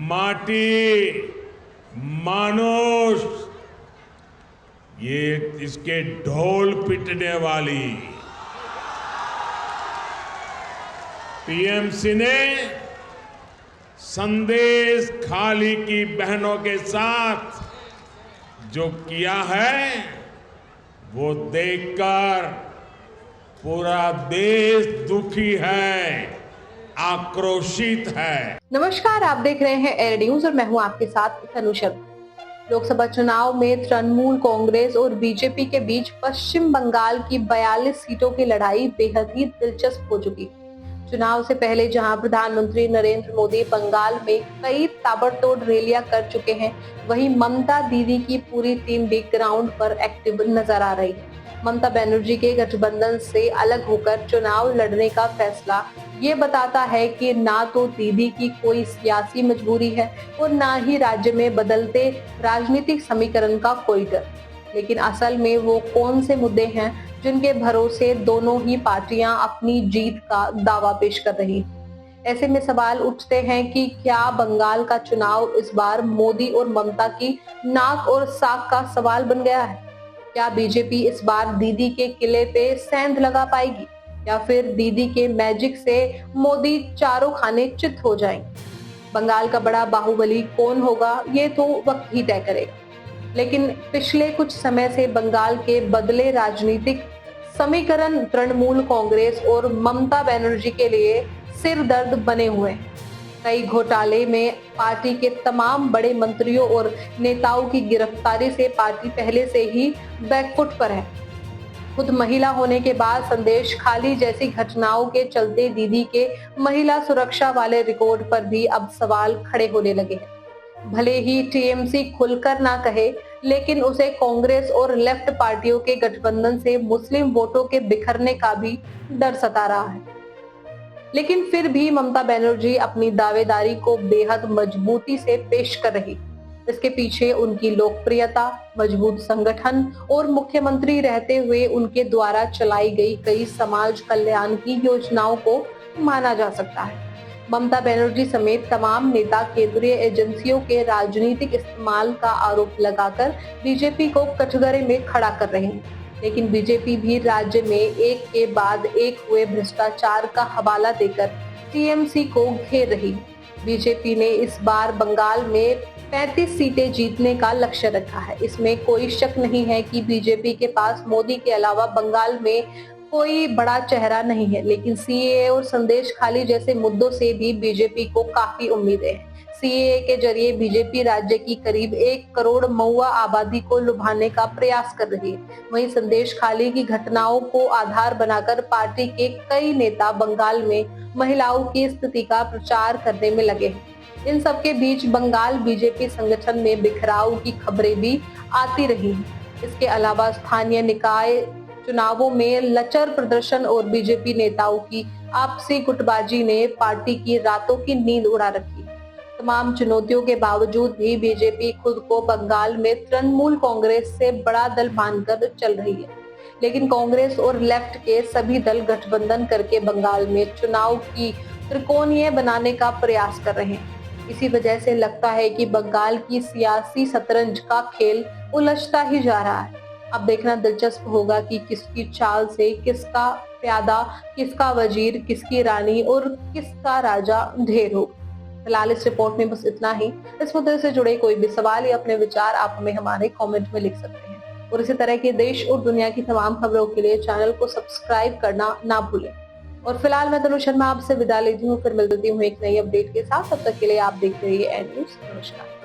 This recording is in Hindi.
माटी, मानुष, ये इसके ढोल पिटने वाली टीएमसी ने संदेश खाली की बहनों के साथ जो किया है वो देखकर पूरा देश दुखी है, आक्रोशित है। नमस्कार, आप देख रहे हैं एयर न्यूज और मैं हूं आपके साथ तनु शर्मा। लोकसभा चुनाव में तृणमूल कांग्रेस और बीजेपी के बीच पश्चिम बंगाल की 42 सीटों की लड़ाई बेहद ही दिलचस्प हो चुकी। चुनाव से पहले जहां प्रधानमंत्री नरेंद्र मोदी बंगाल में कई ताबड़तोड़ रैलियां कर चुके हैं, वहीं ममता दीदी की पूरी टीम भी ग्राउंड पर एक्टिव नजर आ रही है। ममता बनर्जी के गठबंधन से अलग होकर चुनाव लड़ने का फैसला ये बताता है कि ना तो दीदी की कोई सियासी मजबूरी है और ना ही राज्य में बदलते राजनीतिक समीकरण का कोई डर। लेकिन असल में वो कौन से मुद्दे हैं जिनके भरोसे दोनों ही पार्टियां अपनी जीत का दावा पेश कर रही हैं? ऐसे में सवाल उठते हैं कि क्या बंगाल का चुनाव इस बार मोदी और ममता की नाक और साख का सवाल बन गया है? क्या बीजेपी इस बार दीदी के किले पे सेंध लगा पाएगी या फिर दीदी के मैजिक से मोदी चारों खाने चित हो जाएंगे? बंगाल का बड़ा बाहुबली कौन होगा ये तो वक्त ही तय करेगा। लेकिन पिछले कुछ समय से बंगाल के बदले राजनीतिक समीकरण तृणमूल कांग्रेस और ममता बनर्जी के लिए सिर दर्द बने हुए हैं। कई घोटाले में पार्टी के तमाम बड़े मंत्रियों और नेताओं की गिरफ्तारी से पार्टी पहले से ही बैकफुट पर है। खुद महिला होने के बाद संदेश खाली जैसी घटनाओं के चलते दीदी के महिला सुरक्षा वाले रिकॉर्ड पर भी अब सवाल खड़े होने लगे हैं। भले ही टीएमसी खुलकर ना कहे, लेकिन उसे कांग्रेस और लेफ्ट पार्टियों के गठबंधन से मुस्लिम वोटों के बिखरने का भी डर सता रहा है। लेकिन फिर भी ममता बनर्जी अपनी दावेदारी को बेहद मजबूती से पेश कर रही। इसके पीछे उनकी लोकप्रियता, मजबूत संगठन और मुख्यमंत्री रहते हुए उनके द्वारा चलाई गई कई समाज कल्याण की योजनाओं को माना जा सकता है। ममता बनर्जी समेत तमाम नेता केंद्रीय एजेंसियों के राजनीतिक इस्तेमाल का आरोप लगाकर बीजेपी को कटघरे में खड़ा कर रहे हैं। लेकिन बीजेपी भी राज्य में एक के बाद एक हुए भ्रष्टाचार का हवाला देकर टीएमसी को घेर रही है। बीजेपी ने इस बार बंगाल में 35 सीटें जीतने का लक्ष्य रखा है। इसमें कोई शक नहीं है कि बीजेपी के पास मोदी के अलावा बंगाल में कोई बड़ा चेहरा नहीं है। लेकिन सीएए और संदेश खाली जैसे मुद्दों से भी बीजेपी को काफी उम्मीदें हैं। सीएए के जरिए बीजेपी राज्य की करीब 1 करोड़ महुआ आबादी को लुभाने का प्रयास कर रही है। वहीं संदेश खाली की घटनाओं को आधार बनाकर पार्टी के कई नेता बंगाल में महिलाओं की स्थिति का प्रचार करने में लगे हैं। इन सबके बीच बंगाल बीजेपी संगठन में बिखराव की खबरें भी आती रही हैं। इसके अलावा स्थानीय निकाय चुनावों में लचर प्रदर्शन और बीजेपी नेताओं की आपसी गुटबाजी ने पार्टी की रातों की नींद उड़ा रखी। तमाम चुनौतियों के बावजूद भी बीजेपी खुद को बंगाल में तृणमूल कांग्रेस से बड़ा दल मानकर चल रही है। लेकिन कांग्रेस और लेफ्ट के सभी दल गठबंधन करके बंगाल में चुनाव की त्रिकोणीय बनाने का प्रयास कर रहे हैं। इसी वजह से लगता है कि बंगाल की सियासी शतरंज का खेल उलझता ही जा रहा है। अब देखना दिलचस्प होगा कि किसकी चाल से किसका प्यादा, किसका वजीर, किसकी रानी और किसका राजा ढेर हो। फिलहाल इस रिपोर्ट में बस इतना ही। इस मुद्दे से जुड़े कोई भी सवाल या अपने विचार आप हमें हमारे कमेंट में लिख सकते हैं। और इसी तरह के देश और दुनिया की तमाम खबरों के लिए चैनल को सब्सक्राइब करना ना भूलें। और फिलहाल मैं तनु शर्मा आपसे विदा लेती हूँ। फिर मिलती हूँ एक नई अपडेट के साथ। तब तक के लिए आप देखते रहिए एयर न्यूज। नमस्कार।